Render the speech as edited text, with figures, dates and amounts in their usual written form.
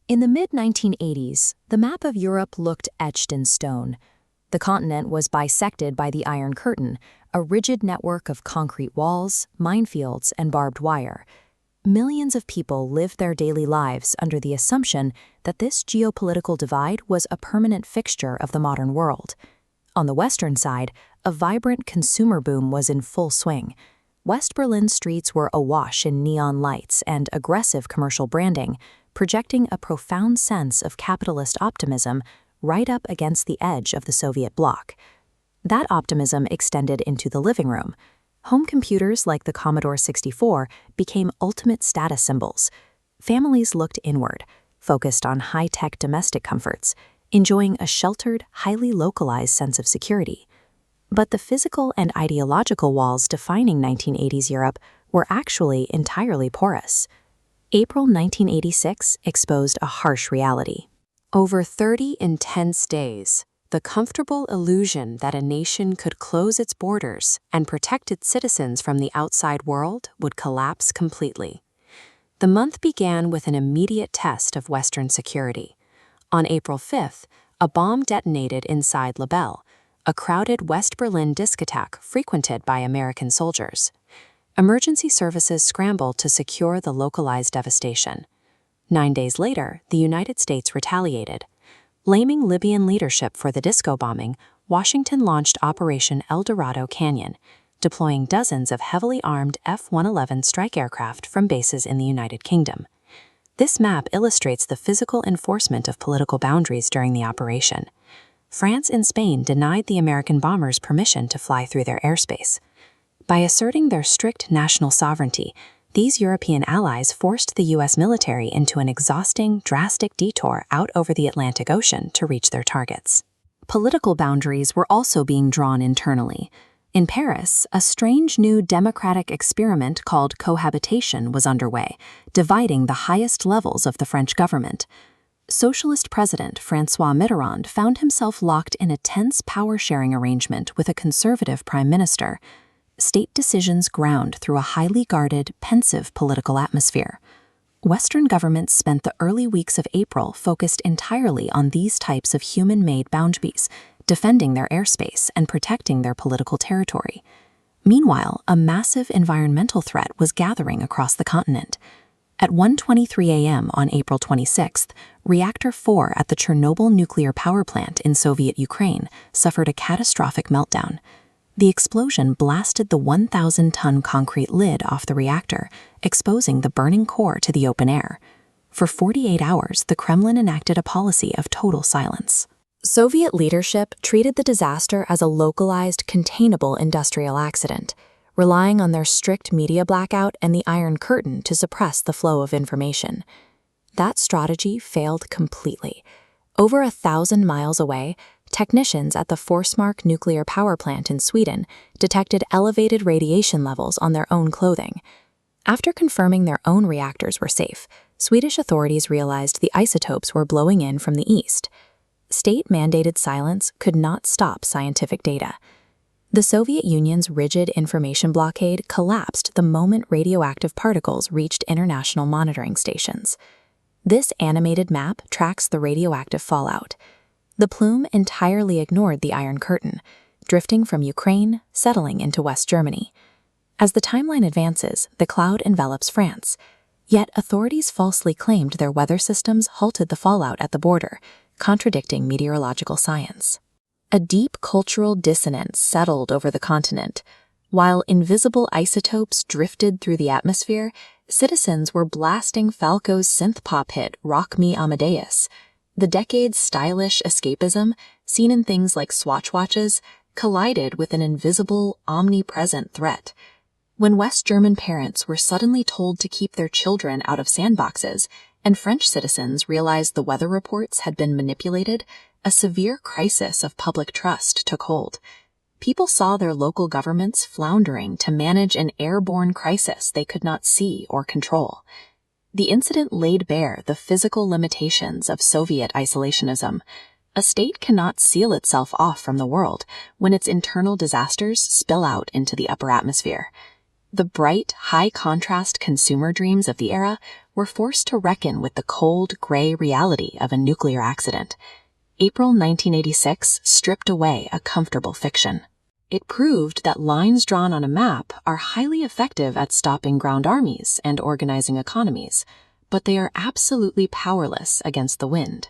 In the mid-1980s, the map of Europe looked etched in stone. The continent was bisected by the Iron Curtain, a rigid network of concrete walls, minefields, and barbed wire. Millions of people lived their daily lives under the assumption that this geopolitical divide was a permanent fixture of the modern world. On the western side, a vibrant consumer boom was in full swing. West Berlin's streets were awash in neon lights and aggressive commercial branding, projecting a profound sense of capitalist optimism right up against the edge of the Soviet bloc. That optimism extended into the living room. Home computers like the Commodore 64 became ultimate status symbols. Families looked inward, focused on high-tech domestic comforts, enjoying a sheltered, highly localized sense of security. But the physical and ideological walls defining 1980s Europe were actually entirely porous. April 1986 exposed a harsh reality. Over 30 intense days, the comfortable illusion that a nation could close its borders and protect its citizens from the outside world would collapse completely. The month began with an immediate test of Western security. On April 5th, a bomb detonated inside Labelle, a crowded West Berlin discotheque frequented by American soldiers. Emergency services scrambled to secure the localized devastation. 9 days later, the United States retaliated. Blaming Libyan leadership for the disco bombing, Washington launched Operation El Dorado Canyon, deploying dozens of heavily armed F-111 strike aircraft from bases in the United Kingdom. This map illustrates the physical enforcement of political boundaries during the operation. France and Spain denied the American bombers permission to fly through their airspace. By asserting their strict national sovereignty, these European allies forced the U.S. military into an exhausting, drastic detour out over the Atlantic Ocean to reach their targets. Political boundaries were also being drawn internally. In Paris, a strange new democratic experiment called cohabitation was underway, dividing the highest levels of the French government. Socialist President François Mitterrand found himself locked in a tense power-sharing arrangement with a conservative prime minister. State decisions ground through a highly guarded, pensive political atmosphere. Western governments spent the early weeks of April focused entirely on these types of human-made boundaries, defending their airspace and protecting their political territory. Meanwhile, a massive environmental threat was gathering across the continent. At 1:23 a.m. on April 26th, Reactor 4 at the Chernobyl nuclear power plant in Soviet Ukraine suffered a catastrophic meltdown. The explosion blasted the 1,000-ton concrete lid off the reactor, exposing the burning core to the open air. For 48 hours, the Kremlin enacted a policy of total silence. Soviet leadership treated the disaster as a localized, containable industrial accident, relying on their strict media blackout and the Iron Curtain to suppress the flow of information. That strategy failed completely. Over 1,000 miles away, technicians at the Forsmark nuclear power plant in Sweden detected elevated radiation levels on their own clothing. After confirming their own reactors were safe, Swedish authorities realized the isotopes were blowing in from the east. State-mandated silence could not stop scientific data. The Soviet Union's rigid information blockade collapsed the moment radioactive particles reached international monitoring stations. This animated map tracks the radioactive fallout. The plume entirely ignored the Iron Curtain, drifting from Ukraine, settling into West Germany. As the timeline advances, the cloud envelops France. Yet authorities falsely claimed their weather systems halted the fallout at the border, contradicting meteorological science. A deep cultural dissonance settled over the continent. While invisible isotopes drifted through the atmosphere, citizens were blasting Falco's synth-pop hit Rock Me Amadeus. The decade's stylish escapism, seen in things like Swatch watches, collided with an invisible, omnipresent threat. When West German parents were suddenly told to keep their children out of sandboxes, and French citizens realized the weather reports had been manipulated, a severe crisis of public trust took hold. People saw their local governments floundering to manage an airborne crisis they could not see or control. The incident laid bare the physical limitations of Soviet isolationism. A state cannot seal itself off from the world when its internal disasters spill out into the upper atmosphere. The bright, high-contrast consumer dreams of the era were forced to reckon with the cold, gray reality of a nuclear accident. April 1986 stripped away a comfortable fiction. It proved that lines drawn on a map are highly effective at stopping ground armies and organizing economies, but they are absolutely powerless against the wind.